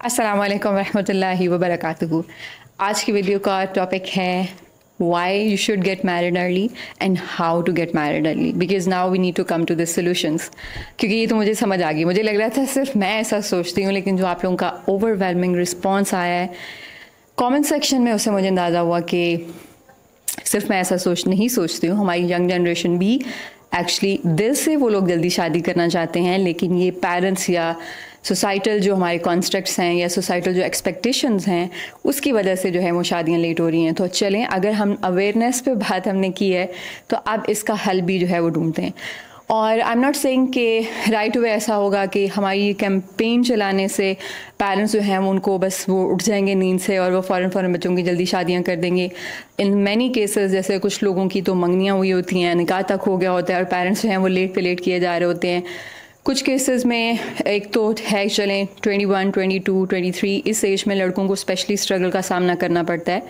अस्सलाम वालेकुम रहमतुल्लाहि व बरकातुहू। आज की वीडियो का टॉपिक है why you should get married early and how to get married early because now we need to come to the solutions। क्योंकि ये तो मुझे समझ आ गई, मुझे लग रहा था सिर्फ मैं ऐसा सोचती हूँ, लेकिन जो आप लोगों का ओवरवेलमिंग रिस्पॉन्स आया है कमेंट सेक्शन में, उससे मुझे अंदाज़ा हुआ कि सिर्फ मैं ऐसा नहीं सोचती हूँ, हमारी यंग जनरेशन भी एक्चुअली दिल से वो लोग जल्दी शादी करना चाहते हैं, लेकिन ये पेरेंट्स या सोसाइटल जो हमारे कॉन्स्ट्रक्ट्स हैं या सोसाइटल जो एक्सपेक्टेशंस हैं उसकी वजह से जो है वो शादियां लेट हो रही हैं। तो चलें, अगर हम अवेयरनेस पे बात हमने की है तो अब इसका हल भी जो है वो ढूंढते हैं। और आई एम नॉट सेइंग कि राइट वे ऐसा होगा कि हमारी कैंपेन चलाने से पेरेंट्स जो हैं उनको बस वो उठ जाएंगे नींद से और वो फ़ौरन बच्चों की जल्दी शादियां कर देंगे। इन मैनी केसेस जैसे कुछ लोगों की तो मंगनियाँ हुई होती हैं, निकाह तक हो गया होता है और पेरेंट्स जो हैं वो लेट पे लेट किए जा रहे होते हैं। कुछ केसेस में एक तो है, चलें 21, 22, 23 इस एज में लड़कों को स्पेशली स्ट्रगल का सामना करना पड़ता है,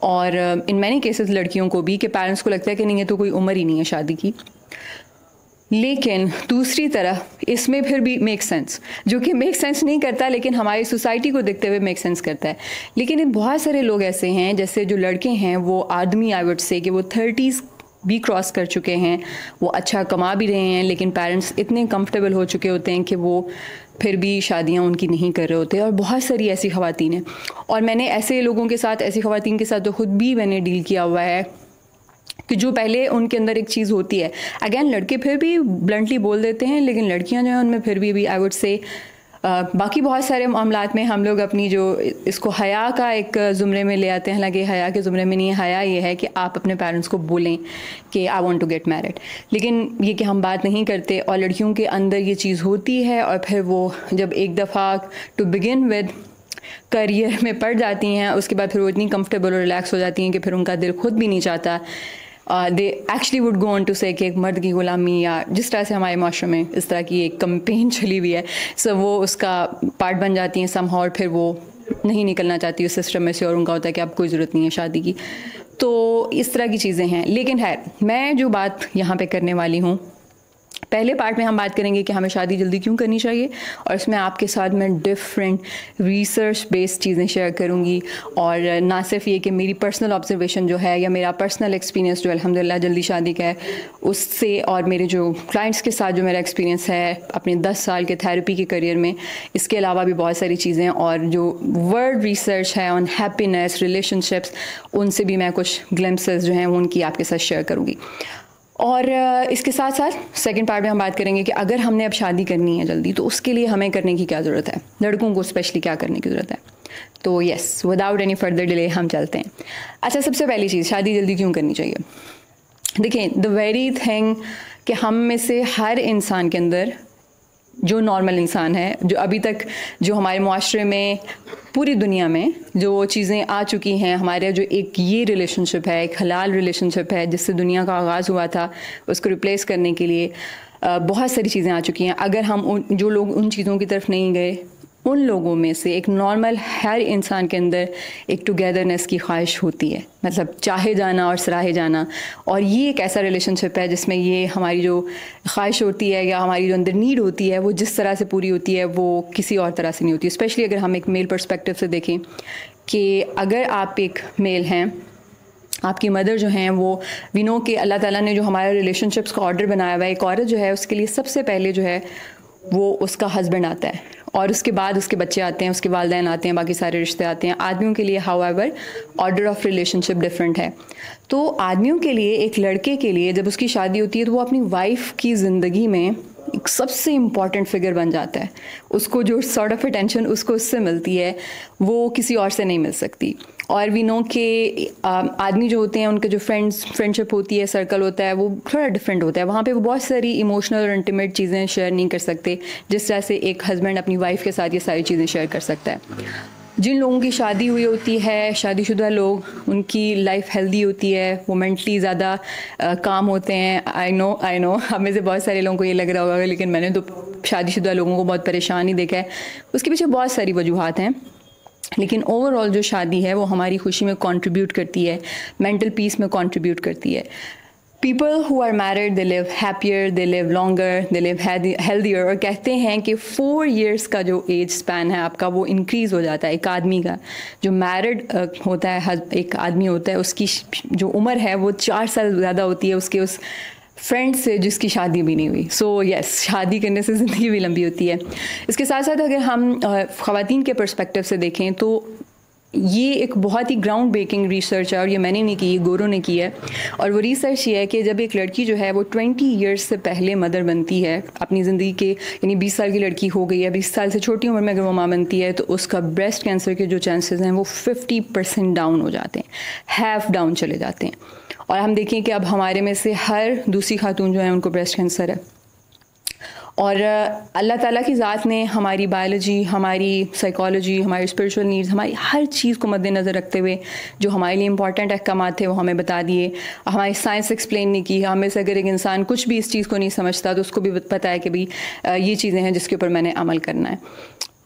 और इन मैनी केसेस लड़कियों को भी, कि पेरेंट्स को लगता है कि नहीं, ये तो कोई उम्र ही नहीं है शादी की। लेकिन दूसरी तरफ इसमें फिर भी मेक सेंस, जो कि मेक सेंस नहीं करता लेकिन हमारी सोसाइटी को देखते हुए मेक सेंस करता है। लेकिन बहुत सारे लोग ऐसे हैं, जैसे जो लड़के हैं वो आदमी, आई वुड से कि वो 30s भी क्रॉस कर चुके हैं, वो अच्छा कमा भी रहे हैं, लेकिन पेरेंट्स इतने कंफर्टेबल हो चुके होते हैं कि वो फिर भी शादियां उनकी नहीं कर रहे होते। और बहुत सारी ऐसी ख़वातीन हैं, और मैंने ऐसे लोगों के साथ, ऐसी ख़वातीन के साथ तो ख़ुद भी मैंने डील किया हुआ है कि जो पहले उनके अंदर एक चीज़ होती है, अगेन लड़के फिर भी ब्लंटली बोल देते हैं, लेकिन लड़कियां जो हैं उनमें फिर भी आई वुड से बाकी बहुत सारे मामलात में हम लोग अपनी जो इसको हया का एक ज़ुमरे में ले आते हैं। हालांकि हया के ज़ुमरे में नहीं है, हया ये है कि आप अपने पेरेंट्स को बोलें कि I want to get married, लेकिन ये कि हम बात नहीं करते और लड़कियों के अंदर ये चीज़ होती है, और फिर वो जब एक दफ़ा टू बिगिन विद करियर में पड़ जाती हैं, उसके बाद फिर वो इतनी कंफर्टेबल और रिलैक्स हो जाती हैं कि फिर उनका दिल खुद भी नहीं चाहता। They actually would go on to say कि एक मर्द की ग़ुलामी, या जिस तरह से हमारे माशरे में इस तरह की एक कंपेन चली हुई है, सो वो उसका पार्ट बन जाती हैं समहाउ, और फिर वो नहीं निकलना चाहती उस सिस्टम में से, और उनका होता है कि अब कोई ज़रूरत नहीं है शादी की। तो इस तरह की चीज़ें हैं। लेकिन है, मैं जो बात यहाँ पे करने वाली हूँ, पहले पार्ट में हम बात करेंगे कि हमें शादी जल्दी क्यों करनी चाहिए, और इसमें आपके साथ मैं डिफरेंट रिसर्च बेस्ड चीज़ें शेयर करूँगी, और ना सिर्फ ये कि मेरी पर्सनल ऑब्जर्वेशन जो है या मेरा पर्सनल एक्सपीरियंस जो अल्हम्दुलिल्लाह जल्दी शादी का है उससे, और मेरे जो क्लाइंट्स के साथ जो मेरा एक्सपीरियंस है अपने 10 साल के थेरेपी के करियर में, इसके अलावा भी बहुत सारी चीज़ें, और जो वर्ल्ड रिसर्च है ऑन हैप्पीनेस, रिलेशनशिप्स, उनसे भी मैं कुछ ग्लिम्पसेस जो हैं उनकी आपके साथ शेयर करूँगी। और इसके साथ साथ सेकंड पार्ट में हम बात करेंगे कि अगर हमने अब शादी करनी है जल्दी तो उसके लिए हमें करने की क्या ज़रूरत है, लड़कों को स्पेशली क्या करने की ज़रूरत है। तो yes, without any further delay हम चलते हैं। अच्छा, सबसे पहली चीज़, शादी जल्दी क्यों करनी चाहिए। देखिए, द वेरी थिंग कि हम में से हर इंसान के अंदर, जो नॉर्मल इंसान है, जो अभी तक जो हमारे मुआशरे में, पूरी दुनिया में जो चीज़ें आ चुकी हैं, हमारे जो एक ये रिलेशनशिप है, एक हलाल रिलेशनशिप है जिससे दुनिया का आगाज़ हुआ था, उसको रिप्लेस करने के लिए बहुत सारी चीज़ें आ चुकी हैं। अगर हम जो लोग उन चीज़ों की तरफ नहीं गए, उन लोगों में से एक नॉर्मल हर इंसान के अंदर एक टुगेदरनेस की ख्वाहिश होती है, मतलब चाहे जाना और सराहे जाना। और ये एक ऐसा रिलेशनशिप है जिसमें ये हमारी जो ख्वाहिश होती है या हमारी जो अंदर नीड होती है वो जिस तरह से पूरी होती है वो किसी और तरह से नहीं होती। स्पेशली अगर हम एक मेल पर्सपेक्टिव से देखें कि अगर आप एक मेल हैं, आपकी मदर जो हैं वो, वी नो कि अल्लाह ताला ने जो हमारे रिलेशनशिप्स का ऑर्डर बनाया हुआ है, एक औरत जो है उसके लिए सबसे पहले जो है वो उसका हस्बैंड आता है, और उसके बाद उसके बच्चे आते हैं, उसके वालिदैन आते हैं, बाकी सारे रिश्ते आते हैं। आदमियों के लिए however order of relationship different है। तो आदमियों के लिए, एक लड़के के लिए जब उसकी शादी होती है तो वो अपनी वाइफ की ज़िंदगी में एक सबसे इम्पॉर्टेंट फिगर बन जाता है। उसको जो सॉर्ट ऑफ अटेंशन उसको उससे मिलती है वो किसी और से नहीं मिल सकती। और वी नो कि आदमी जो होते हैं उनके जो फ्रेंडशिप होती है, सर्कल होता है, वो थोड़ा डिफरेंट होता है। वहाँ पे वो बहुत सारी इमोशनल और इंटीमेट चीज़ें शेयर नहीं कर सकते जिस तरह से एक हस्बैंड अपनी वाइफ के साथ ये सारी चीज़ें शेयर कर सकता है। जिन लोगों की शादी हुई होती है, शादीशुदा लोग, उनकी लाइफ हेल्दी होती है, वो मेंटली ज़्यादा काम होते हैं। आई नो हम में से बहुत सारे लोगों को ये लग रहा होगा, लेकिन मैंने तो शादीशुदा लोगों को बहुत परेशान ही देखा है। उसके पीछे बहुत सारी वजूहात हैं, लेकिन ओवरऑल जो शादी है वो हमारी खुशी में कंट्रीब्यूट करती है, मेंटल पीस में कंट्रीब्यूट करती है। People who are married they live happier, they live longer, they live healthier. और कहते हैं कि 4 years का जो एज स्पैन है आपका वो इंक्रीज़ हो जाता है एक आदमी का। जो मैरिड होता है एक आदमी होता है उसकी जो उम्र है वो 4 साल ज़्यादा होती है उसके उस फ्रेंड से जिसकी शादी भी नहीं हुई। सो यस, शादी करने से ज़िंदगी भी लंबी होती है। इसके साथ साथ अगर हम ख़वातीन के पर्सपेक्टिव से देखें तो ये एक बहुत ही ग्राउंड ब्रेकिंग रिसर्च है, और ये मैंने नहीं की, ये गोरों ने की है। और वो रिसर्च ये है कि जब एक लड़की जो है वो 20 years से पहले मदर बनती है अपनी ज़िंदगी के, यानी 20 साल की लड़की हो गई है, 20 साल से छोटी उम्र में अगर वो माँ बनती है तो उसका ब्रेस्ट कैंसर के जो चांसेस हैं वो 50% डाउन हो जाते हैं, हाफ डाउन चले जाते हैं। और हम देखें कि अब हमारे में से हर दूसरी खातून जो है उनको ब्रेस्ट कैंसर है। और अल्लाह ताला की ज़ात ने हमारी बायोलॉजी, हमारी साइकोलॉजी, हमारी स्पिरिचुअल नीड्स, हमारी हर चीज़ को मद्देनज़र रखते हुए जो हमारे लिए इंपॉर्टेंट अहकामात थे वो हमें बता दिए। हमारी साइंस एक्सप्लेन नहीं की। हमें से अगर एक इंसान कुछ भी इस चीज़ को नहीं समझता तो उसको भी पता है कि भाई ये चीज़ें हैं जिसके ऊपर मैंने अमल करना है।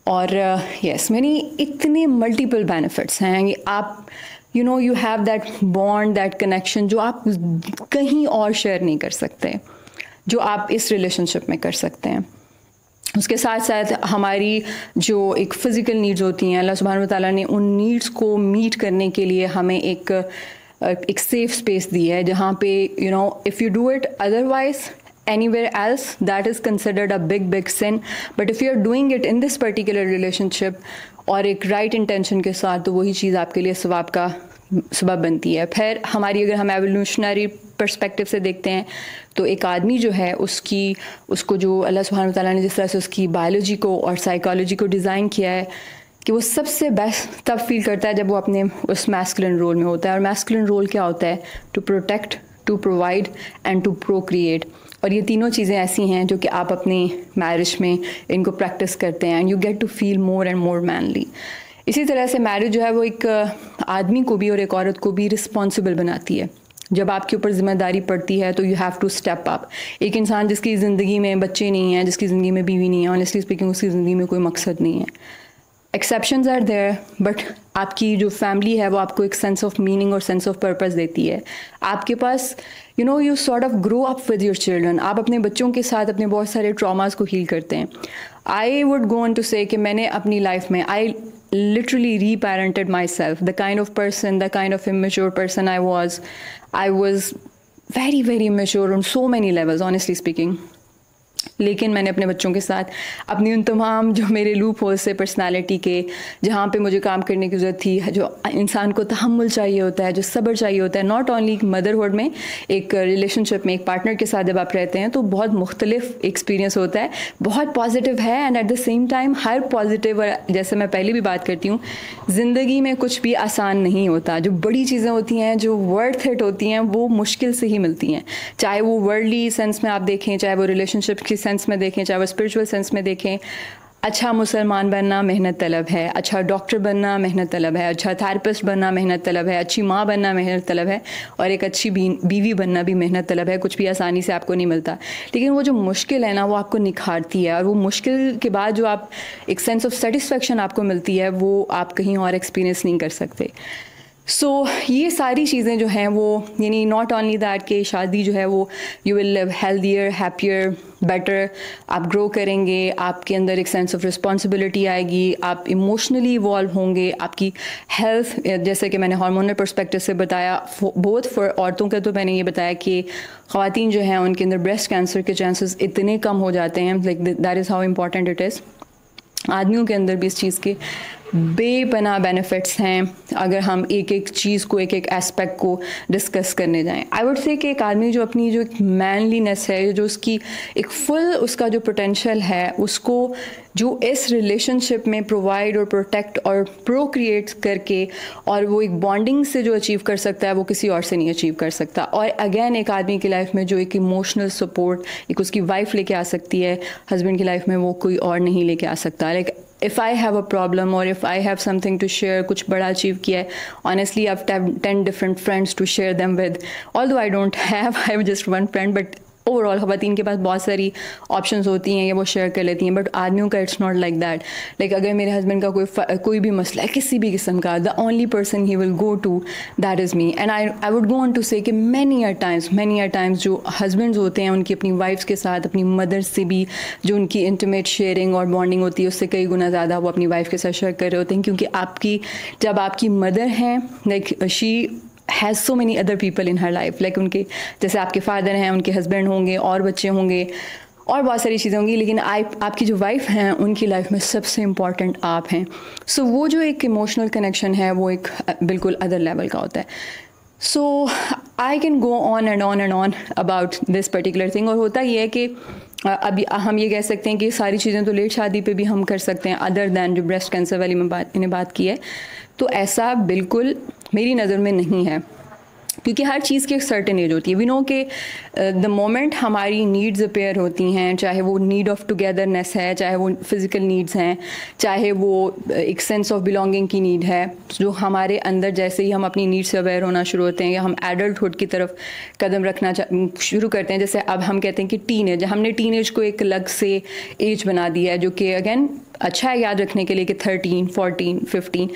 और यस, मैंने इतने मल्टीपल बेनिफिट्स हैं। आप you have that bond, that connection जो आप कहीं और शेयर नहीं कर सकते, जो आप इस रिलेशनशिप में कर सकते हैं। उसके साथ साथ हमारी जो एक फ़िज़िकल नीड्स होती हैं, अल्लाह सुब्हानहू व तआला ने उन नीड्स को मीट करने के लिए हमें एक सेफ स्पेस दी है, जहाँ पे if you do it otherwise anywhere else that is considered a big sin, but if you are doing it in this particular relationship और एक राइट इंटेंशन के साथ तो वही चीज़ आपके लिए सवाब का सबब बनती है। फिर हमारी अगर हम एवोल्यूशनरी पर्सपेक्टिव से देखते हैं तो एक आदमी जो है उसको जो अल्लाह सुब्हानहू व तआला ने जिस तरह से उसकी बायोलॉजी को और साइकोलॉजी को डिज़ाइन किया है कि वो सबसे बेस्ट तब फील करता है जब वो अपने उस मैस्कुलिन रोल में होता है। और मैस्कुलिन रोल क्या होता है? To protect, to provide and to procreate. और ये तीनों चीज़ें ऐसी हैं जो कि आप अपनी मैरिज में इनको प्रैक्टिस करते हैं and you get to feel more and more manly. इसी तरह से मैरिज जो है वो एक आदमी को भी और एक औरत को भी रिस्पॉन्सिबल बनाती है। जब आपके ऊपर जिम्मेदारी पड़ती है तो you have to step up. एक इंसान जिसकी ज़िंदगी में बच्चे नहीं हैं, जिसकी ज़िंदगी में बीवी नहीं है, ऑनेस्टली स्पीकिंग उसकी ज़िंदगी में कोई मकसद नहीं है। एक्सेप्शंस आर देयर, बट आपकी जो फैमिली है वो आपको एक सेंस ऑफ मीनिंग और सेंस ऑफ पर्पस देती है। आपके पास you sort of grow up with your children. आप अपने बच्चों के साथ अपने बहुत सारे ट्रॉमास को हील करते हैं। I would go on to say कि मैंने अपनी लाइफ में आई literally reparented myself. The kind of person, the kind of immature person I was very, very immature on so many levels, honestly speaking. लेकिन मैंने अपने बच्चों के साथ अपनी उन तमाम जो मेरे लूप होल से पर्सनालिटी के, जहाँ पे मुझे काम करने की ज़रूरत थी, जो इंसान को तहम्मुल चाहिए होता है, जो सब्र चाहिए होता है, नॉट ओनली मदरहुड में, एक रिलेशनशिप में एक पार्टनर के साथ जब आप रहते हैं तो बहुत मुख्तलिफ एक्सपीरियंस होता है। बहुत पॉजिटिव है and at the same time her positive, जैसे मैं पहले भी बात करती हूँ, ज़िंदगी में कुछ भी आसान नहीं होता। जो बड़ी चीज़ें होती हैं, जो वर्थ इट होती हैं, वो मुश्किल से ही मिलती हैं। चाहे वो वर्ल्डली सेंस में आप देखें, चाहे वो रिलेशनशिप की सेंस में देखें, चाहे वो स्पिरिचुअल सेंस में देखें। अच्छा मुसलमान बनना मेहनत तलब है, अच्छा डॉक्टर बनना मेहनत तलब है, अच्छा थेरेपिस्ट बनना मेहनत तलब है, अच्छी माँ बनना मेहनत तलब है, और एक अच्छी बीवी बनना भी मेहनत तलब है। कुछ भी आसानी से आपको नहीं मिलता, लेकिन वो जो मुश्किल है ना वो आपको निखारती है, और वो मुश्किल के बाद जो आप एक सेंस ऑफ सेटिस्फेक्शन आपको मिलती है वो आप कहीं और एक्सपीरियंस नहीं कर सकते। सो ये सारी चीज़ें जो हैं वो, यानी नॉट ओनली दैट कि शादी जो है वो you will live healthier, happier, better, आप ग्रो करेंगे, आपके अंदर एक सेंस ऑफ रिस्पॉन्सिबिलिटी आएगी, आप इमोशनली इवॉल्व होंगे, आपकी हेल्थ, जैसे कि मैंने हार्मोनल पर्सपेक्टिव से बताया, बोथ फॉर औरतों का तो मैंने ये बताया कि ख़वातीन जो हैं उनके अंदर ब्रेस्ट कैंसर के चांसेस इतने कम हो जाते हैं, like that is how important it is. आदमियों के अंदर भी इस चीज़ के बेपनाह बेनिफिट्स हैं अगर हम एक एक चीज़ को, एक एक एस्पेक्ट को डिस्कस करने जाएं। आई वुड से कि एक आदमी जो अपनी जो एक मैनलीनेस है, जो उसकी एक फुल उसका जो पोटेंशियल है, उसको जो इस रिलेशनशिप में प्रोवाइड और प्रोटेक्ट और प्रोक्रिएट करके, और वो एक बॉन्डिंग से जो अचीव कर सकता है वो किसी और से नहीं अचीव कर सकता। और अगेन एक आदमी की लाइफ में जो एक इमोशनल सपोर्ट एक उसकी वाइफ लेके आ सकती है, हस्बैंड की लाइफ में वो कोई और नहीं लेके आ सकता। Like if I have a problem or if I have something to share, कुछ बड़ा अचीव किया है, honestly I've 10 different friends to share them with, although I don't have just one friend, but overall ख़वातीन के पास बहुत सारी options होती हैं या वो शेयर कर लेती हैं, बट आदमियों का it's not like that. Like अगर मेरे हस्बैंड का कोई भी मसला है किसी भी किस्म का, the only person he will go to that is me. And I would go on to say कि मैनी अ टाइम्स जो हस्बैंड्स होते हैं उनकी अपनी वाइफ्स के साथ, अपनी मदर से भी जो उनकी इंटीमेट शेयरिंग और बॉन्डिंग होती है उससे कई गुना ज़्यादा वो अपनी वाइफ के साथ शेयर कर रहे होते हैं, क्योंकि जब आपकी मदर हैं, like she has so many other people in her life. Like उनके जैसे आपके फादर हैं, उनके हस्बैंड होंगे और बच्चे होंगे और बहुत सारी चीज़ें होंगी, लेकिन आपकी जो वाइफ हैं उनकी लाइफ में सबसे इम्पॉर्टेंट आप हैं. सो वो जो एक इमोशनल कनेक्शन है वो एक बिल्कुल अदर लेवल का होता है. So I can go on and on about this particular thing. और होता ये है कि अभी हम ये कह सकते हैं कि सारी चीज़ें तो लेट शादी पे भी हम कर सकते हैं, अदर दैन जो ब्रेस्ट कैंसर वाली मैंने बात की है. तो ऐसा बिल्कुल मेरी नज़र में नहीं है, क्योंकि हर चीज़ की एक सर्टेन एज होती है. वी नो कि द मोमेंट हमारी नीड्स अपेयर होती हैं, चाहे वो नीड ऑफ टुगेदरनेस है, चाहे वो फिज़िकल नीड्स हैं, चाहे वो एक सेंस ऑफ बिलोंगिंग की नीड है, जो हमारे अंदर जैसे ही हम अपनी नीड से अवेयर होना शुरू होते हैं या हम एडल्टहुड की तरफ कदम रखना शुरू करते हैं. जैसे अब हम कहते हैं कि टीनेज, हमने टीनेज को एक अलग से एज बना दिया है, जो कि अगेन अच्छा है याद रखने के लिए कि 13, 14, 15,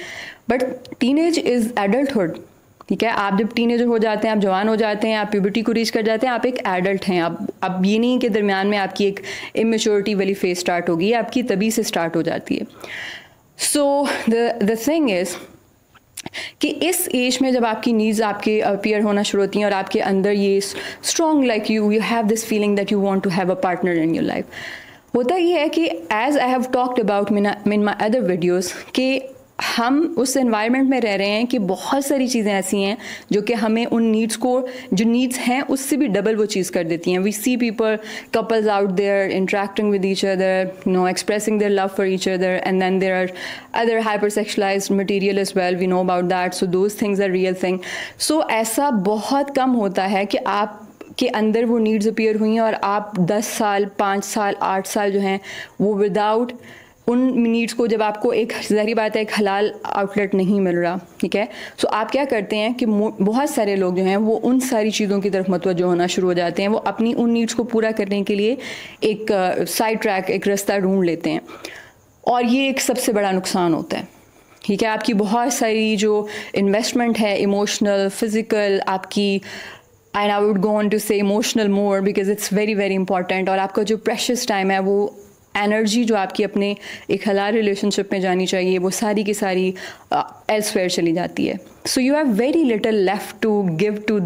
बट टीनेज इज़ एडल्टहुड. ठीक है, आप जब टीनेजर हो जाते हैं, आप जवान हो जाते हैं, आप प्यूबर्टी को रीच कर जाते हैं, आप एक एडल्ट हैं. अब ये नहीं कि दरमियान में आपकी एक इमेच्योरिटी वाली फेज स्टार्ट होगी, आपकी तभी से स्टार्ट हो जाती है. सो द थिंग इज़ कि इस एज में जब आपकी नीड्स आपके अपीयर होना शुरू होती हैं और आपके अंदर ये strong like you have this feeling that you want to have a partner in your life. होता ये है कि as I have talked about in my other videos कि हम उस एनवायरनमेंट में रह रहे हैं कि बहुत सारी चीज़ें ऐसी हैं जो कि हमें उन नीड्स को, जो नीड्स हैं उससे भी डबल वो चीज़ कर देती हैं. We see people, couples out there interacting with each other, expressing their love for each other, and then there are other hyper sexualised material as well. We know about that. So those things are real thing. So ऐसा बहुत कम होता है कि आप के अंदर वो needs appear हुई हैं और आप 10 साल, 5 साल, 8 साल जो हैं वो विदाउट उन नीड्स को, जब आपको एक ज़ाहिर बात है एक हलाल आउटलेट नहीं मिल रहा, ठीक है, सो आप क्या करते हैं कि बहुत सारे लोग जो हैं वो उन सारी चीज़ों की तरफ मुतवज्जो होना शुरू हो जाते हैं. वो अपनी उन नीड्स को पूरा करने के लिए एक साइड ट्रैक, एक रास्ता ढूंढ लेते हैं, और ये एक सबसे बड़ा नुकसान होता है. ठीक है, आपकी बहुत सारी जो इन्वेस्टमेंट है, इमोशनल, फिज़िकल, आपकी, and I would go on to say emotional more because it's very very important, और आपका जो प्रेशियस टाइम है, वो एनर्जी जो आपकी अपने एक हलाल रिलेशनशिप में जानी चाहिए, वो सारी की सारी एल्सवेयर चली जाती है. So you have very little left to give to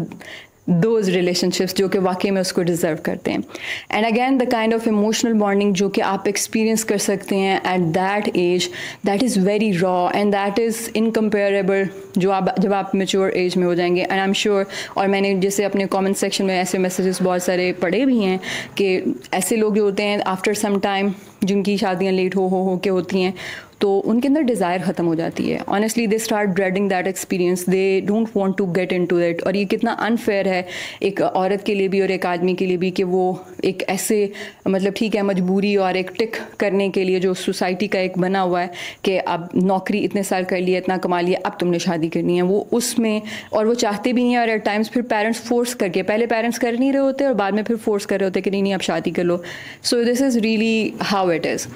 those relationships जो कि वाकई में उसको डिज़र्व करते हैं. And again the kind of emotional bonding जो कि आप एक्सपीरियंस कर सकते हैं at that age, that is very raw and that is incomparable जब आप मेच्योर एज में हो जाएंगे. एंड आई एम श्योर, और मैंने जैसे अपने कमेंट सेक्शन में ऐसे मैसेजेस बहुत सारे पढ़े भी हैं कि ऐसे लोग जो होते हैं आफ्टर सम टाइम जिनकी शादियाँ लेट हो के होती हैं, तो उनके अंदर डिज़ायर ख़त्म हो जाती है. Honestly they start dreading that experience, they don't want to get into it. और ये कितना अनफेयर है एक औरत के लिए भी और एक आदमी के लिए भी कि वो एक ऐसे, मतलब ठीक है मजबूरी और एक टिक करने के लिए जो सोसाइटी का एक बना हुआ है कि अब नौकरी इतने साल कर लिया, इतना कमा लिया, अब तुमने शादी करनी है, वो उसमें, और वो चाहते भी नहीं है. और एट टाइम्स फिर पेरेंट्स फोर्स करके, पहले पेरेंट्स कर नहीं रहे होते और बाद में फिर फोर्स कर रहे होते कि नहीं अब शादी कर लो. So this is really how it is.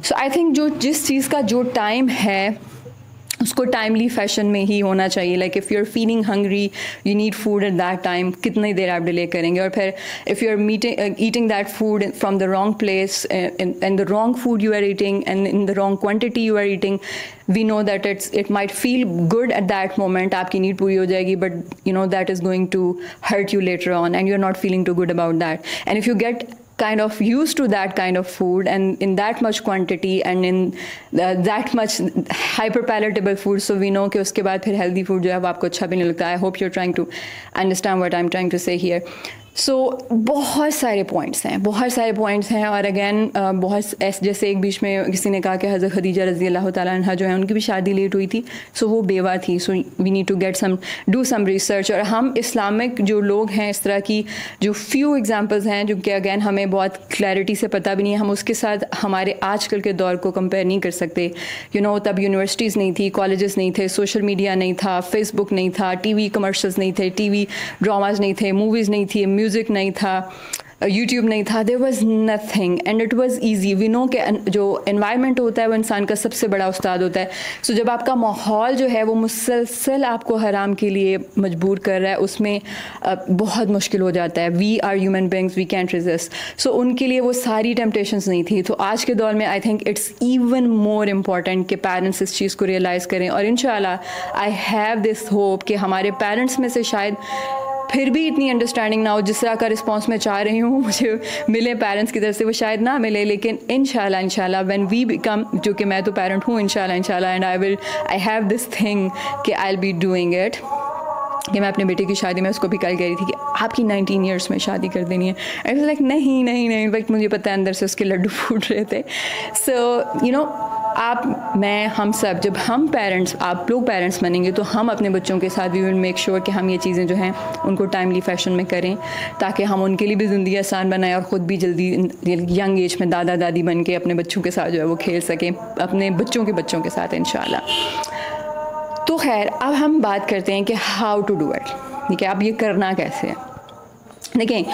So I think जो जिस चीज़ का जो टाइम है उसको टाइमली फैशन में ही होना चाहिए. Like if you are feeling hungry, you need food at that time, कितनी देर आप डिले करेंगे. और फिर if you are eating that food from the wrong place and the wrong food you are eating and in the wrong quantity you are eating, we know that it might feel good at that moment, आपकी need पूरी हो जाएगी, but you know that is going to hurt you later on and you are not feeling too good about that. And if you get kind of used to that kind of food and in that much quantity and in that much hyper palatable food, so we know कि उसके बाद फिर healthy food जो है वो आपको अच्छा भी नहीं लगता. I hope you're trying to understand what I'm trying to say here. सो बहुत सारे पॉइंट्स हैं और अगेन बहुत जैसे एक बीच में किसी ने कहा कि हज़रत खदीजा रज़ी अल्लाह ताला अन्हा जो है उनकी भी शादी लेट हुई थी, सो वो बेवा थी. So we need to get do some research. और हम इस्लामिक जो लोग हैं, इस तरह की जो फ्यू एग्जांपल्स हैं जो कि अगेन हमें बहुत क्लैरिटी से पता भी नहीं है, हम उसके साथ हमारे आजकल के दौर को कंपेयर नहीं कर सकते. तब यूनिवर्सिटीज़ नहीं थी, कॉलेजेस नहीं थे, सोशल मीडिया नहीं था, फेसबुक नहीं था, TV कमर्शल्स नहीं थे, TV ड्रामाज नहीं थे, मूवीज़ नहीं थी, म्यूज़िक नहीं था, यूट्यूब नहीं था, there was nothing and it was easy. We know कि जो एनवायरनमेंट होता है वो इंसान का सबसे बड़ा उस्ताद होता है। सो जब आपका माहौल जो है वो मुसलसल आपको हराम के लिए मजबूर कर रहा है, उसमें बहुत मुश्किल हो जाता है। We are human beings, we can't resist. So उनके लिए वो सारी टेम्पटेशंस नहीं थी। तो आज के दौर में I think it's even more important कि पेरेंट्स इस चीज़ को रियलाइज़ करें। और इंशाल्लाह आई हैव दिस होप कि हमारे पेरेंट्स में से शायद फिर भी इतनी अंडरस्टैंडिंग ना हो जिस तरह का रिस्पांस मैं चाह रही हूँ मुझे मिले पेरेंट्स की तरफ से, वो शायद ना मिले। लेकिन इंशाल्लाह व्हेन वी बिकम, जो कि मैं तो पेरेंट हूँ इंशाल्लाह and I have this thing कि I will be doing it, कि मैं अपने बेटे की शादी में उसको भी कल कह रही थी कि आपकी 19 ईयर्स में शादी कर देनी है। आई वाज लाइक नहीं, बट मुझे पता है अंदर से उसके लड्डू फूट रहे थे। सो यू नो, आप, मैं, हम सब, जब हम पेरेंट्स, आप लोग पेरेंट्स बनेंगे तो हम अपने बच्चों के साथ वी विल मेक श्योर कि हम ये चीज़ें जो हैं उनको टाइमली फैशन में करें, ताकि हम उनके लिए भी ज़िंदगी आसान बनाएं और ख़ुद भी जल्दी यंग एज में दादा दादी बन के अपने बच्चों के साथ जो है वो खेल सकें, अपने बच्चों के साथ इंशाल्लाह। तो खैर, अब हम बात करते हैं कि हाउ टू डू इट। ठीक है, अब ये करना कैसे है। देखें,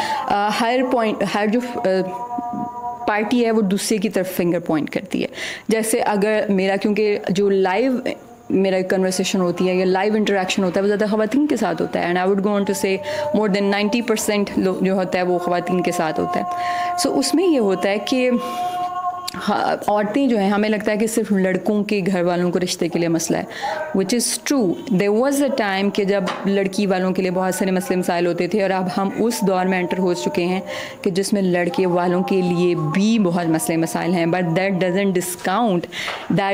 हर जो पार्टी है वो दूसरे की तरफ फिंगर पॉइंट करती है। जैसे अगर मेरा, क्योंकि जो लाइव मेरा कन्वर्सेशन होती है या लाइव इंटरेक्शन होता है वो ज़्यादा ख़वातीन के साथ होता है, and I would go on to say more then 90% जो होता है वो ख़वातीन के साथ होता है। सो उसमें ये होता है कि औरतें जो हैं, हमें लगता है कि सिर्फ लड़कों के घर वालों को रिश्ते के लिए मसला है, which is true. There was a time कि जब लड़की वालों के लिए बहुत सारे मसले मसाइल होते थे, और अब हम उस दौर में एंटर हो चुके हैं कि जिसमें लड़के वालों के लिए भी बहुत मसले मसाइल हैं। बट दैट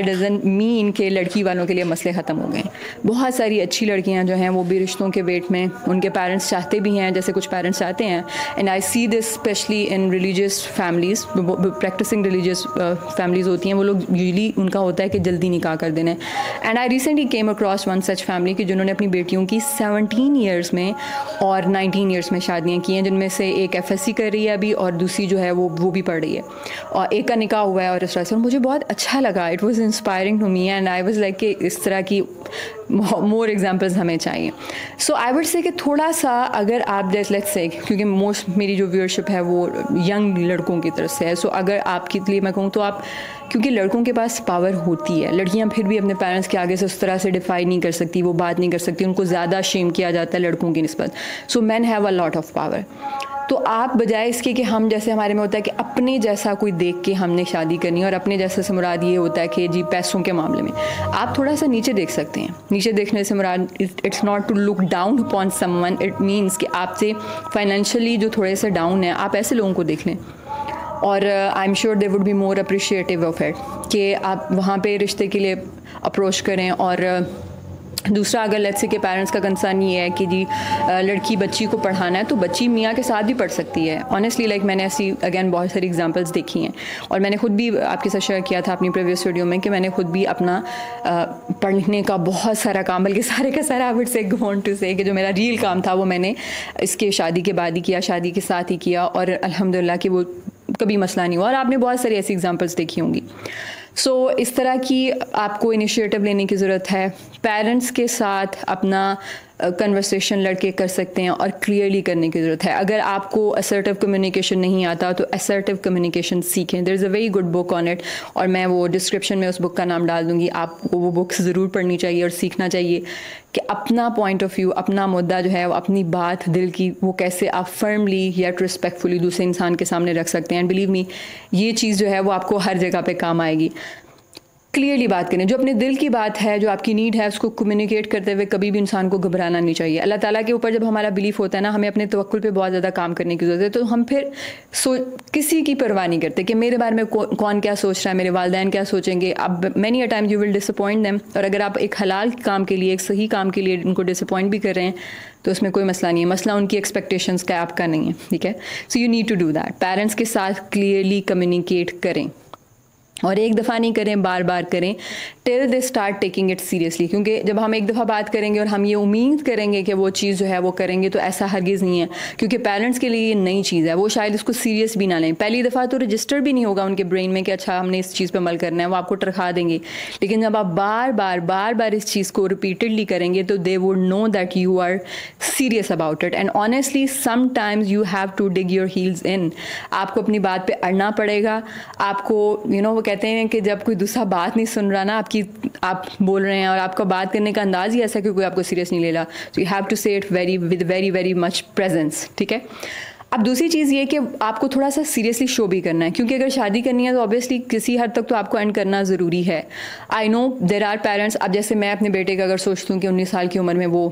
डजंट मीन कि लड़की वालों के लिए मसले ख़त्म हो गए। बहुत सारी अच्छी लड़कियाँ जो हैं वो भी रिश्तों के वेट में, उनके पेरेंट्स चाहते भी हैं, जैसे कुछ पेरेंट्स चाहते हैं, and I see this specially in religious families, practising religious families होती हैं, वो लोग यूजली उनका होता है कि जल्दी निकाह कर देना है। And I recently came across one such family कि जिन्होंने अपनी बेटियों की 17 ईयर्स में और 19 ईयर्स में शादियाँ की हैं, जिनमें से एक FSC कर रही है अभी और दूसरी जो है वो भी पढ़ रही है, और एक का निकाह हुआ है और इस तरह से। और मुझे बहुत अच्छा लगा, it was inspiring to me, and I was like कि इस तरह की मोर एग्जाम्पल्स हमें चाहिए। सो आई वुड से कि थोड़ा सा, अगर आप जैसे लेट्स से, क्योंकि मोस्ट मेरी जो व्यूअरशिप है वो यंग लड़कों की तरफ से है, सो अगर आपके लिए मैं कहूँ तो आप, क्योंकि लड़कों के पास पावर होती है, लड़कियां फिर भी अपने पेरेंट्स के आगे से उस तरह से डिफाई नहीं कर सकती, वो बात नहीं कर सकती, उनको ज़्यादा शेम किया जाता है लड़कों की निस्बत। So man have a lot of power. तो आप बजाय इसके कि हम, जैसे हमारे में होता है कि अपने जैसा कोई देख के हमने शादी करनी है, और अपने जैसे से मुराद ये होता है कि जी पैसों के मामले में आप थोड़ा सा नीचे देख सकते हैं। नीचे देखने से मुराद, it's not to look down upon someone, it means कि आपसे फाइनेंशियली जो थोड़े से डाउन है, आप ऐसे लोगों को देख लें, और I am sure they would be more appreciative of it कि आप वहाँ पे रिश्ते के लिए अप्रोच करें। और दूसरा, अगर लेट्स से के पेरेंट्स का कंसर्न ये है कि जी लड़की बच्ची को पढ़ाना है, तो बच्ची मियाँ के साथ भी पढ़ सकती है। ऑनेस्टली लाइक मैंने ऐसी अगेन बहुत सारी एग्जांपल्स देखी हैं, और मैंने खुद भी आपके साथ शेयर किया था अपनी प्रीवियस वीडियो में कि मैंने खुद भी अपना पढ़ने का बहुत सारा काम, बल्कि सारे का सारा I would say want to say कि जो मेरा रियल काम था वो मैंने इसके शादी के बाद ही किया, शादी के साथ ही किया, और अल्हम्दुलिल्लाह कि वो कभी मसला नहीं हुआ। और आपने बहुत सारी ऐसी एग्जांपल्स देखी होंगी। सो इस तरह की आपको इनिशिएटिव लेने की ज़रूरत है। पेरेंट्स के साथ अपना कन्वर्सेशन लड़के कर सकते हैं, और क्लियरली करने की ज़रूरत है। अगर आपको असर्टिव कम्युनिकेशन नहीं आता तो असर्टिव कम्युनिकेशन सीखें। There is a very good book on it, और मैं वो डिस्क्रिप्शन में उस बुक का नाम डाल दूँगी। आपको वो बुक्स ज़रूर पढ़नी चाहिए और सीखना चाहिए कि अपना पॉइंट ऑफ व्यू, अपना मुद्दा जो है वो, अपनी बात दिल की, वो कैसे आप फर्मली या रिस्पेक्टफुली दूसरे इंसान के सामने रख सकते हैं। एंड बिलीव मी, ये चीज़ जो है वो आपको हर जगह पे काम आएगी। क्लियरली बात करें, जो अपने दिल की बात है, जो आपकी नीड है, उसको कम्युनिकेट करते हुए कभी भी इंसान को घबराना नहीं चाहिए। अल्लाह ताला के ऊपर जब हमारा बिलीफ होता है ना, हमें अपने तवक्कुल पे बहुत ज़्यादा काम करने की ज़रूरत है। तो हम फिर किसी की परवाह नहीं करते कि मेरे बारे में कौन क्या सोच रहा है, मेरे वालिदैन क्या सोचेंगे। अब many a time you will disappoint them, और अगर आप एक हलाल काम के लिए, एक सही काम के लिए उनको डिसअपॉइंट भी कर रहे हैं तो उसमें कोई मसला नहीं है। मसला उनकी एक्सपेक्टेशंस का, आपका नहीं है। ठीक है, so you need to do that. Parents के साथ क्लियरली कम्युनिकेट करें, और एक दफ़ा नहीं करें, बार बार करें till they start taking it seriously. क्योंकि जब हम एक दफ़ा बात करेंगे और हम ये उम्मीद करेंगे कि वो चीज़ जो है वो करेंगे, तो ऐसा हरगिज़ नहीं है। क्योंकि पेरेंट्स के लिए ये नई चीज़ है, वो शायद इसको सीरियस भी ना लें। पहली दफ़ा तो रजिस्टर भी नहीं होगा उनके ब्रेन में कि अच्छा हमने इस चीज़ पर अमल करना है, वो आपको टरखा देंगे। लेकिन जब आप बार बार इस चीज़ को रिपीटेडली करेंगे तो they would know that you are serious about it. And honestly sometimes you have to dig your heels in. आपको अपनी बात पर अड़ना पड़ेगा। आपको वो कहते हैं कि जब कोई दूसरा बात नहीं सुन रहा ना आप बोल रहे हैं और आपका बात करने का अंदाज ही ऐसा कि कोई आपको सीरियस नहीं ले रहा, सो यू हैव टू से it with very very much presence, ठीक है। अब दूसरी चीज़ ये कि आपको थोड़ा सा सीरियसली शो भी करना है, क्योंकि अगर शादी करनी है तो ऑब्वियसली किसी हद तक तो आपको एंड करना ज़रूरी है। I know there are parents, अब जैसे मैं अपने बेटे का अगर सोचती हूँ कि 19 साल की उम्र में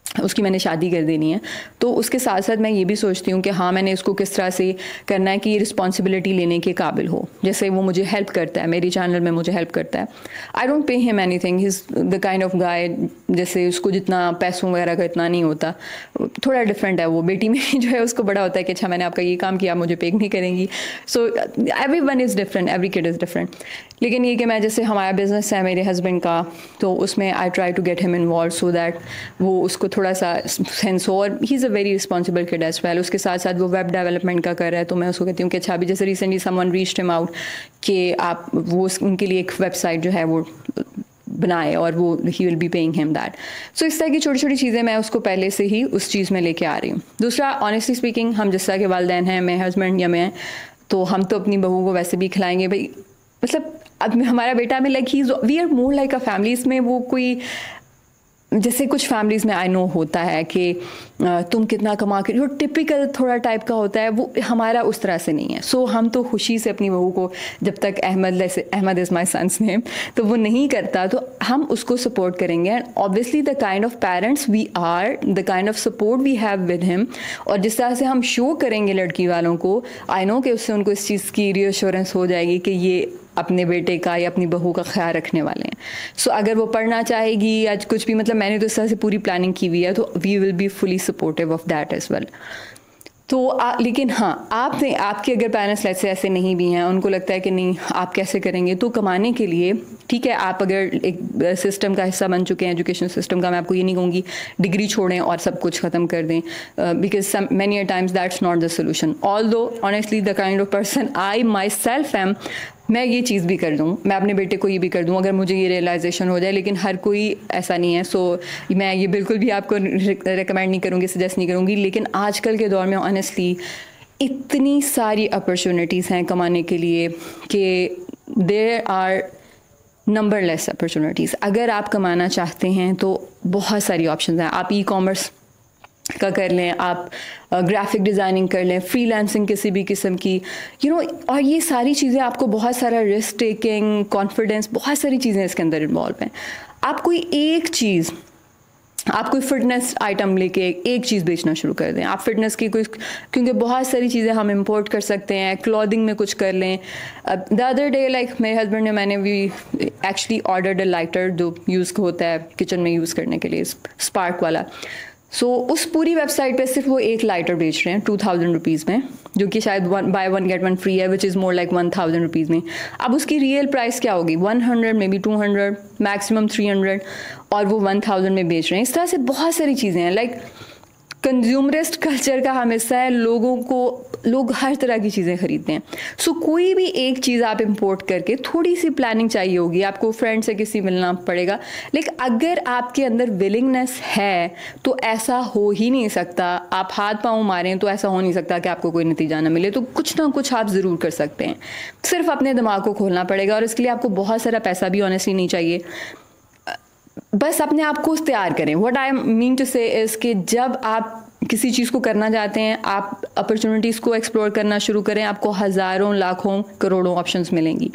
उसकी मैंने शादी कर देनी है, तो उसके साथ साथ मैं ये भी सोचती हूँ कि हाँ मैंने इसको किस तरह से करना है कि ये रिस्पॉन्सिबिलिटी लेने के काबिल हो। जैसे वो मुझे हेल्प करता है, मेरी चैनल में मुझे हेल्प करता है। I don't pay him anything, he is the kind of guy जैसे उसको जितना पैसों वगैरह का इतना नहीं होता, थोड़ा डिफरेंट है वो। बेटी में जो है उसको बड़ा होता है कि अच्छा मैंने आपका ये काम किया, मुझे पे नहीं करेंगी। So every one is different, every kid is different. लेकिन ये कि मैं जैसे हमारा बिजनेस है मेरे हस्बैंड का, तो उसमें I try to get him involve so that वो उसको थोड़ा सा सेंस हो। और he is a very responsible kid as well. उसके साथ साथ वो वेब डेवलपमेंट का कर रहा है, तो मैं उसको कहती हूँ कि अच्छा अभी जैसे recently someone reached him out कि आप वो उनके लिए एक वेबसाइट जो है वो बनाए और वो ही will be paying him that. So इस तरह की छोटी छोटी चीज़ें मैं उसको पहले से ही उस चीज़ में लेके आ रही हूँ। दूसरा, ऑनेस्टली स्पीकिंग, हम जिस तरह के वालिदैन हैं, मेरे हस्बैंड या मैं, तो हम तो अपनी बहू को वैसे भी खिलाएंगे भाई। मतलब अब हमारा बेटा में like we are more like a family. इसमें वो कोई जैसे कुछ फैमिलीज़ में आई नो होता है कि तुम कितना कमा के, जो टिपिकल थोड़ा टाइप का होता है, वो हमारा उस तरह से नहीं है। सो हम तो खुशी से अपनी बहू को, जब तक Ahmed is my son's name, तो वो नहीं करता तो हम उसको सपोर्ट करेंगे। And obviously the kind of parents we are, the kind of support we have with him, और जिस तरह से हम शो करेंगे लड़की वालों को, आई नो कि उससे उनको इस चीज़ की रीअश्योरेंस हो जाएगी कि ये अपने बेटे का या अपनी बहू का ख्याल रखने वाले हैं। सो अगर वो पढ़ना चाहेगी आज कुछ भी, मतलब मैंने तो इस तरह से पूरी प्लानिंग की हुई है, तो we will be fully supportive of that as well. तो लेकिन हाँ, आपके अगर पेरेंट्स ऐसे नहीं भी हैं, उनको लगता है कि नहीं आप कैसे करेंगे, तो कमाने के लिए ठीक है, आप अगर एक सिस्टम का हिस्सा बन चुके हैं, एजुकेशन सिस्टम का, मैं आपको ये नहीं कहूँगी डिग्री छोड़ें और सब कुछ ख़त्म कर दें, because many times that's not the solution. Although honestly the kind of person I myself am, मैं ये चीज़ भी कर दूँ, मैं अपने बेटे को ये भी कर दूँ अगर मुझे ये रियलाइजेशन हो जाए। लेकिन हर कोई ऐसा नहीं है, सो मैं ये बिल्कुल भी आपको रिकमेंड नहीं करूँगी, सजेस्ट नहीं करूँगी। लेकिन आजकल के दौर में ऑनेस्टली इतनी सारी अपॉर्चुनिटीज़ हैं कमाने के लिए कि देयर आर नंबरलेस अपॉर्चुनिटीज़। अगर आप कमाना चाहते हैं तो बहुत सारी ऑप्शंस हैं। आप ई-कॉमर्स का कर लें, आप ग्राफिक डिज़ाइनिंग कर लें, फ्रीलांसिंग किसी भी किस्म की, और ये सारी चीज़ें आपको बहुत सारा रिस्क टेकिंग, कॉन्फिडेंस, बहुत सारी चीज़ें इसके अंदर इन्वॉल्व हैं। आप कोई एक चीज़, आप कोई फिटनेस आइटम लेके एक चीज़ बेचना शुरू कर दें, आप फिटनेस की कोई, क्योंकि बहुत सारी चीज़ें हम इंपोर्ट कर सकते हैं, क्लॉथिंग में कुछ कर लें। द अदर डे लाइक मेरे हस्बैंड ने, मैंने भी एक्चुअली ऑर्डर्ड अ लाइटर जो यूज़ होता है किचन में यूज़ करने के लिए, स्पार्क वाला। सो उस पूरी वेबसाइट पे सिर्फ वो एक लाइटर बेच रहे हैं 2000 रुपीज़ में, जो कि शायद buy one get one free है, which is more like 1000 rupees में। अब उसकी रियल प्राइस क्या होगी? 100, मे बी 200, मैक्सिमम 300, और वो 1000 में बेच रहे हैं। इस तरह से बहुत सारी चीज़ें हैं। लाइक कंज्यूमरिस्ट कल्चर का हम हिस्सा है, लोग हर तरह की चीज़ें खरीदते हैं। सो कोई भी एक चीज़ आप इंपोर्ट करके, थोड़ी सी प्लानिंग चाहिए होगी, आपको फ्रेंड से किसी मिलना पड़ेगा, लेकिन अगर आपके अंदर विलिंगनेस है तो ऐसा हो ही नहीं सकता। आप हाथ पाँव मारें तो ऐसा हो नहीं सकता कि आपको कोई नतीजा ना मिले। तो कुछ ना कुछ आप ज़रूर कर सकते हैं, सिर्फ अपने दिमाग को खोलना पड़ेगा, और इसके लिए आपको बहुत सारा पैसा भी ऑनेस्टली नहीं चाहिए। बस अपने आप को तैयार करें। व्हाट आई मीन टू से इज़ कि जब आप किसी चीज़ को करना चाहते हैं, आप अपॉर्चुनिटीज़ को एक्सप्लोर करना शुरू करें, आपको हज़ारों, लाखों, करोड़ों ऑप्शंस मिलेंगी।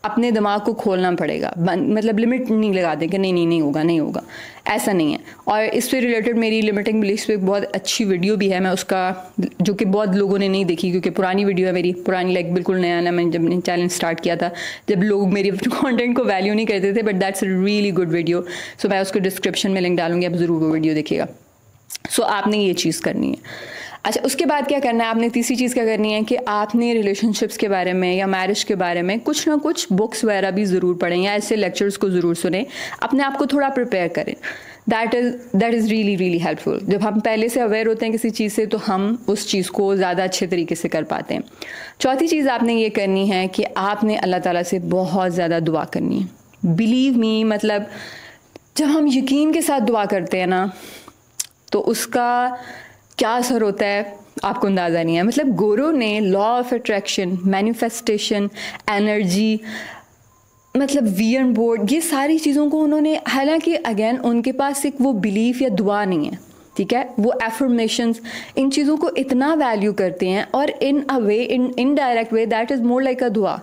अपने दिमाग को खोलना पड़ेगा, मतलब लिमिट नहीं लगा दें कि नहीं होगा, ऐसा नहीं है। और इससे रिलेटेड मेरी लिमिटिंग बिलीफ्स पे एक बहुत अच्छी वीडियो भी है, मैं उसका, जो कि बहुत लोगों ने नहीं देखी क्योंकि पुरानी वीडियो है मेरी, पुरानी लाइक बिल्कुल नया मैंने जब चैलेंज स्टार्ट किया था, जब लोग मेरे कंटेंट को वैल्यू नहीं करते थे, but that's a really good video. So मैं उसको डिस्क्रिप्शन में लिंक डालूंगी, आप ज़रूर वो वीडियो देखिएगा। सो आपने ये चीज़ करनी है। अच्छा, उसके बाद क्या करना है आपने? तीसरी चीज़ क्या करनी है कि आपने रिलेशनशिप्स के बारे में या मैरिज के बारे में कुछ ना कुछ बुक्स वगैरह भी ज़रूर पढ़ें या ऐसे लेक्चर्स को ज़रूर सुने, अपने आप को थोड़ा प्रिपेयर करें। That is really really helpful. जब हम पहले से अवेयर होते हैं किसी चीज़ से तो हम उस चीज़ को ज़्यादा अच्छे तरीके से कर पाते हैं। चौथी चीज़ आपने ये करनी है कि आपने अल्लाह ताला से बहुत ज़्यादा दुआ करनी है। बिलीव मी, मतलब जब हम यकीन के साथ दुआ करते हैं ना तो उसका क्या असर होता है आपको अंदाज़ा नहीं है। मतलब गुरु ने law of attraction, manifestation, energy, मतलब विजन बोर्ड, ये सारी चीज़ों को उन्होंने, हालांकि अगेन उनके पास एक वो बिलीफ या दुआ नहीं है, ठीक है, वो एफर्मेशंस, इन चीज़ों को इतना वैल्यू करते हैं और in a way, in indirect way, that is more like a दुआ।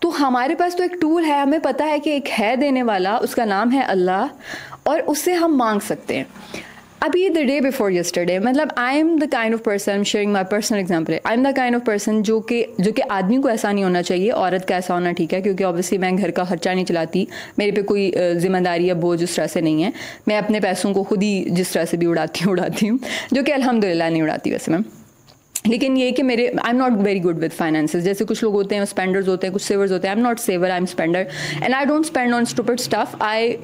तो हमारे पास तो एक टूल है, हमें पता है कि एक है देने वाला, उसका नाम है अल्लाह, और उससे हम मांग सकते हैं। अभी द डे बिफोर यस्टरडे, मतलब I am the kind of person, sharing my personal example, I am the kind of person जो कि आदमी को ऐसा नहीं होना चाहिए, औरत का ऐसा होना ठीक है, क्योंकि ऑब्वियसली मैं घर का खर्चा नहीं चलाती, मेरे पे कोई जिम्मेदारी या बोझ उस तरह से नहीं है, मैं अपने पैसों को खुद ही जिस तरह से भी उड़ाती हूँ, जो कि अल्हम्दुलिल्लाह नहीं उड़ाती वैसे मैं। लेकिन ये कि मेरे, आई am not very good with finances. जैसे कुछ लोग होते हैं स्पेंडर्स होते हैं, कुछ सेवर्स होते हैं, I am not saver, I am spender, and I don't spend on stupid stuff. I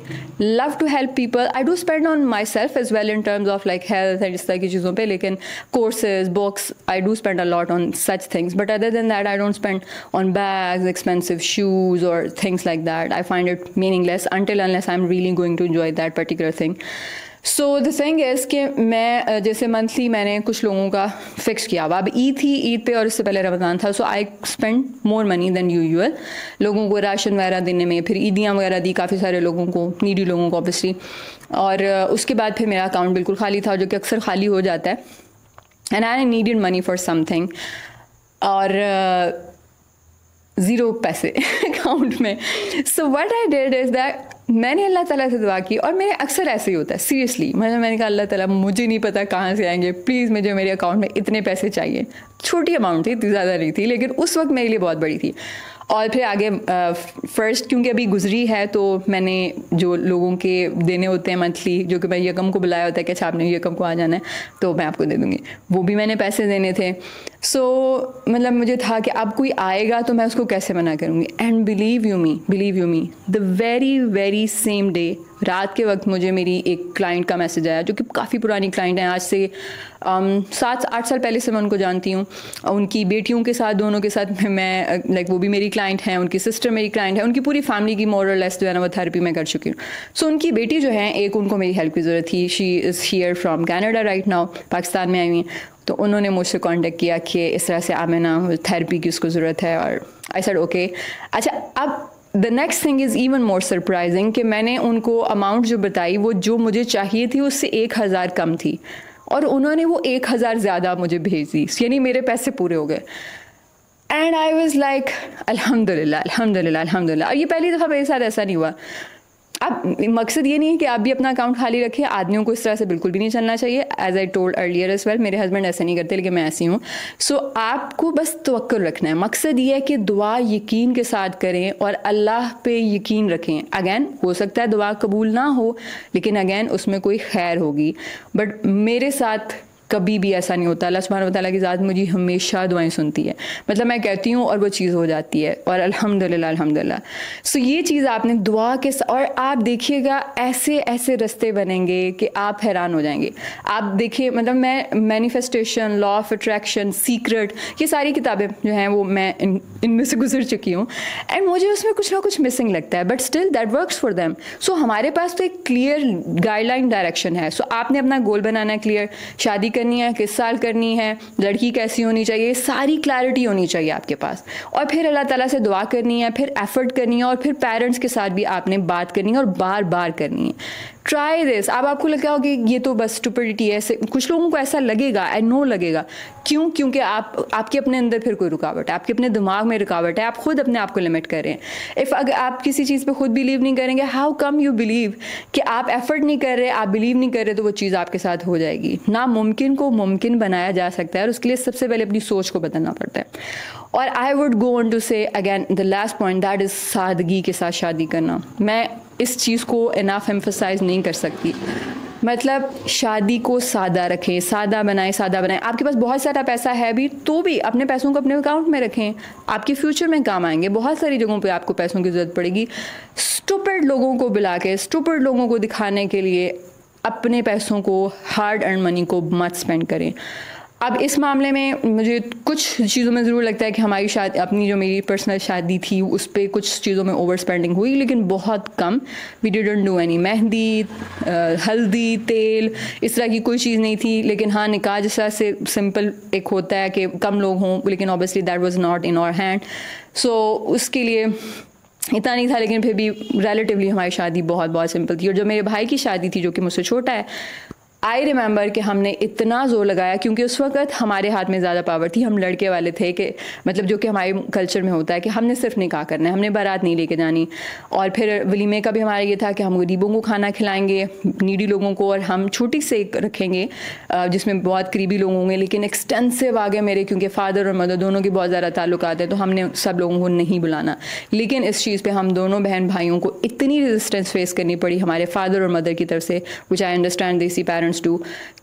love to help people, I do spend on my self as well in terms of like health and इस तरह की चीज़ों पे, लेकिन courses, books, I do spend a lot on such things, but other than that I don't spend on bags, expensive shoes और things like that. I find it meaningless until unless I am really going to enjoy that particular thing. So the thing is कि मैं जैसे monthly मैंने कुछ लोगों का fix किया हुआ, अब ईद थी, ईद पे और इससे पहले रमज़ान था, so I spend more money than usual, लोगों को राशन वगैरह देने में, फिर ईदियाँ वगैरह दी काफ़ी सारे लोगों को, नीडी लोगों को ऑब्वियसली, और उसके बाद फिर मेरा अकाउंट बिल्कुल खाली था, जो कि अक्सर खाली हो जाता है, and I needed money for something, और ज़ीरो पैसे अकाउंट में। So what I did is that मैंने अल्लाह ताला से दुआ की, और मेरे अक्सर ऐसे ही होता है सीरियसली, मतलब मैंने कहा अल्लाह ताला मुझे नहीं पता कहाँ से आएंगे, प्लीज़ मुझे मेरे अकाउंट में इतने पैसे चाहिए। छोटी अमाउंट थी, इतनी ज़्यादा नहीं थी, लेकिन उस वक्त मेरे लिए बहुत बड़ी थी। और फिर आगे फ़र्स्ट क्योंकि अभी गुजरी है, तो मैंने जो लोगों के देने होते हैं मंथली, जो कि मैं यकम को बुलाया होता है कि अच्छा आपने यकम को आ जाना है तो मैं आपको दे दूँगी, वो भी मैंने पैसे देने थे। सो मतलब मुझे था कि अब कोई आएगा तो मैं उसको कैसे मना करूँगी, and believe you me the very very same day, रात के वक्त मुझे मेरी एक क्लाइंट का मैसेज आया, जो कि काफ़ी पुरानी क्लाइंट है, आज से 7-8 साल पहले से मैं उनको जानती हूँ। उनकी बेटियों के साथ, दोनों के साथ मैं लाइक वो भी मेरी क्लाइंट हैं, उनकी सिस्टर मेरी क्लाइंट है, उनकी पूरी फैमिली की मोर और लेस जो है ना वो थेरेपी मैं कर चुकी हूँ। सो उनकी बेटी जो है एक, उनको मेरी हेल्प की ज़रूरत थी, she is here from Canada right now, Pakistan में आई हुई, तो उन्होंने मुझसे कांटेक्ट किया कि इस तरह से आमिना थेरेपी की उसको ज़रूरत है, और आई सेड ओके। अच्छा, अब the next thing is even more surprising कि मैंने उनको अमाउंट जो बताई वो जो मुझे चाहिए थी उससे 1000 कम थी, और उन्होंने वो 1000 ज़्यादा मुझे भेज दी, यानी मेरे पैसे पूरे हो गए। एंड आई वॉज लाइक अल्हम्दुलिल्लाह अल्हम्दुलिल्लाह अल्हम्दुलिल्लाह। और ये पहली दफ़ा मेरे साथ ऐसा नहीं हुआ। अब मकसद ये नहीं है कि आप भी अपना अकाउंट खाली रखें, आदमियों को इस तरह से बिल्कुल भी नहीं चलना चाहिए, as I told earlier as well, मेरे हस्बैंड ऐसे नहीं करते लेकिन मैं ऐसी हूँ। सो आपको बस तवक्कुल रखना है, मकसद ये है कि दुआ यकीन के साथ करें और अल्लाह पे यकीन रखें। अगैन हो सकता है दुआ कबूल ना हो, लेकिन अगैन उसमें कोई खैर होगी, बट मेरे साथ कभी भी ऐसा नहीं होता। अल्लाह सुब्हानहू व तआला की ज़ात मुझे हमेशा दुआएं सुनती है, मतलब मैं कहती हूँ और वो चीज़ हो जाती है, और अल्हम्दुलिल्लाह अल्हम्दुलिल्लाह। सो ये चीज़ आपने दुआ के और आप देखिएगा ऐसे ऐसे रास्ते बनेंगे कि आप हैरान हो जाएंगे। आप देखिए, मतलब मैं manifestation, law of attraction, secret, ये सारी किताबें जो हैं वो मैं इनमें से गुजर चुकी हूँ, एंड मुझे उसमें कुछ ना कुछ मिसिंग लगता है, but still that works for them. So हमारे पास तो एक क्लियर गाइडलाइन डायरेक्शन है। सो आपने अपना गोल बनाना है क्लियर, शादी करनी है, किस साल करनी है, लड़की कैसी होनी चाहिए, सारी क्लैरिटी होनी चाहिए आपके पास, और फिर अल्लाह ताला से दुआ करनी है, फिर एफर्ट करनी है, और फिर पेरेंट्स के साथ भी आपने बात करनी है और बार बार करनी है। Try this. अब आपको लगता होगा कि ये तो बस स्टुपिडिटी है, ऐसे कुछ लोगों को ऐसा लगेगा, आई नो लगेगा। क्यों? क्योंकि आपके अपने अंदर फिर कोई रुकावट है, आपके अपने दिमाग में रुकावट है, आप खुद अपने आप को लिमिट कर रहे हैं। अगर आप किसी चीज़ पे खुद बिलीव नहीं करेंगे, हाउ कम यू बिलीव कि आप एफर्ट नहीं कर रहे, आप बिलीव नहीं कर रहे, तो वो चीज़ आपके साथ हो जाएगी। नामुमकिन को मुमकिन बनाया जा सकता है, और उसके लिए सबसे पहले अपनी सोच को बदलना पड़ता है। और I would go on to say again the last point, that is सादगी के साथ शादी करना। मैं इस चीज़ को इनफ एम्फसाइज नहीं कर सकती। मतलब शादी को सादा रखें, सादा बनाएं, सादा बनाएं। आपके पास बहुत सारा पैसा है भी तो भी अपने पैसों को अपने अकाउंट में रखें, आपके फ्यूचर में काम आएंगे। बहुत सारी जगहों पे आपको पैसों की ज़रूरत पड़ेगी। स्टूपिड लोगों को बुला के, स्टूपिड लोगों को दिखाने के लिए अपने पैसों को, हार्ड अर्न मनी को मत स्पेंड करें। अब इस मामले में मुझे कुछ चीज़ों में ज़रूर लगता है कि हमारी शादी, अपनी जो मेरी पर्सनल शादी थी, उस पर कुछ चीज़ों में ओवर स्पेंडिंग हुई, लेकिन बहुत कम। We didn't do any mehndi, haldi, tel, इस तरह की कोई चीज़ नहीं थी। लेकिन हाँ, निकाह जैसा से सिंपल एक होता है कि कम लोग हों, लेकिन obviously that was not in our hand. So उसके लिए इतना नहीं था, लेकिन फिर भी रिलेटिवली हमारी शादी बहुत बहुत सिंपल थी। और जो मेरे भाई की शादी थी, जो कि मुझसे छोटा है, आई रिमेंबर कि हमने इतना ज़ोर लगाया, क्योंकि उस वक्त हमारे हाथ में ज़्यादा पावर थी। हम लड़के वाले थे कि मतलब जो कि हमारे कल्चर में होता है कि हमने सिर्फ निकाह करना है, हमने बारात नहीं लेके जानी। और फिर वलीमे का भी हमारा ये था कि हम गरीबों को खाना खिलाएंगे, नीडी लोगों को, और हम छोटी से एक रखेंगे जिसमें बहुत करीबी लोग होंगे, लेकिन एक्सटेंसिव आगे मेरे, क्योंकि फ़ादर और मदर दोनों के बहुत ज़्यादा ताल्लुकात हैं, तो हमने सब लोगों को नहीं बुलाना। लेकिन इस चीज़ पर हम दोनों बहन भाइयों को इतनी रेजिस्टेंस फेस करनी पड़ी हमारे फादर और मदर की तरफ से, विच आई अंडरस्टैंड देसी पेरेंट्स डू,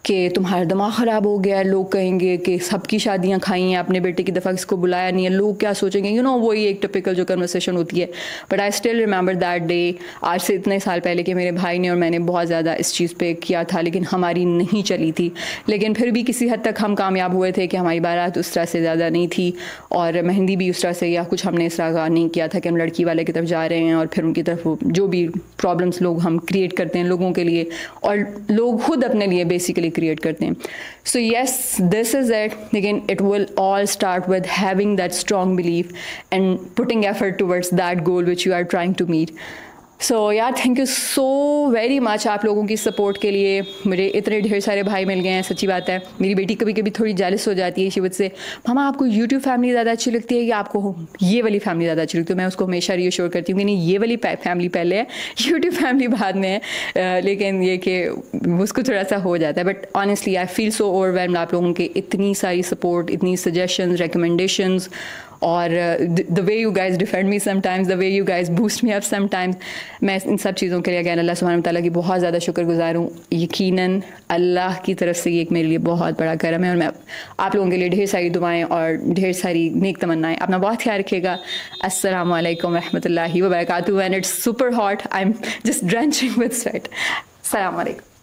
कि तुम्हारा दिमाग ख़राब हो गया है, लोग कहेंगे कि सबकी शादियां खाई हैं, अपने बेटे की दफ़ा किसको बुलाया नहीं है, लोग क्या सोचेंगे, यू नो, वही एक टिपिकल जो कन्वर्सेशन होती है। But I still remember that day, आज से इतने साल पहले, कि मेरे भाई ने और मैंने बहुत ज़्यादा इस चीज़ पे किया था, लेकिन हमारी नहीं चली थी। लेकिन फिर भी किसी हद तक हम कामयाब हुए थे कि हमारी बारात उस तरह से ज़्यादा नहीं थी, और मेहंदी भी उस तरह से या कुछ हमने इस तरह का नहीं किया था कि हम लड़की वाले की तरफ जा रहे हैं और फिर उनकी तरफ जो भी प्रॉब्लम्स लोग हम क्रिएट करते हैं लोगों के लिए, और लोग खुद अपने लिए बेसिकली क्रिएट करते हैं। So yes, this is it, लेकिन it will all start with having that strong belief and putting effort towards that goal which you are trying to meet. So यार, thank you so very much आप लोगों की support के लिए। मुझे इतने ढेर सारे भाई मिल गए हैं, सच्ची बात है। मेरी बेटी कभी कभी थोड़ी जेलस हो जाती है, शी वुड से, मामा आपको यूट्यूब फैमिली ज़्यादा अच्छी लगती है या आपको ये वाली फैमिली ज़्यादा अच्छी लगती है? मैं उसको हमेशा रीअश्योर करती हूँ कि नहीं, ये वाली फैमिली पहले है, यूट्यूब फैमिली बाद में है। लेकिन ये कि उसको थोड़ा सा हो जाता है। But honestly I feel so overwhelmed आप लोगों के इतनी सारी सपोर्ट, इतनी सजेशंस, रिकमेंडेशंस, और the way you guys defend me sometimes, the way you guys boost me up sometimes. मैं इन सब चीज़ों के लिए अगैन अल्लाह सुब्हानहू तआला की बहुत ज़्यादा शुक्रगुजार हूँ। यकीनन अल्लाह की तरफ से ये एक मेरे लिए बहुत बड़ा करम है, और मैं आप लोगों के लिए ढेर सारी दुआएं और ढेर सारी नेक तमन्नाएं। अपना बहुत ख्याल रखिएगा। अस्सलामु अलैकुम रहमतुल्लाहि व बरकातुहू। And it's super hot, I am just drenching with sweat. अस्सलामु अलैकुम।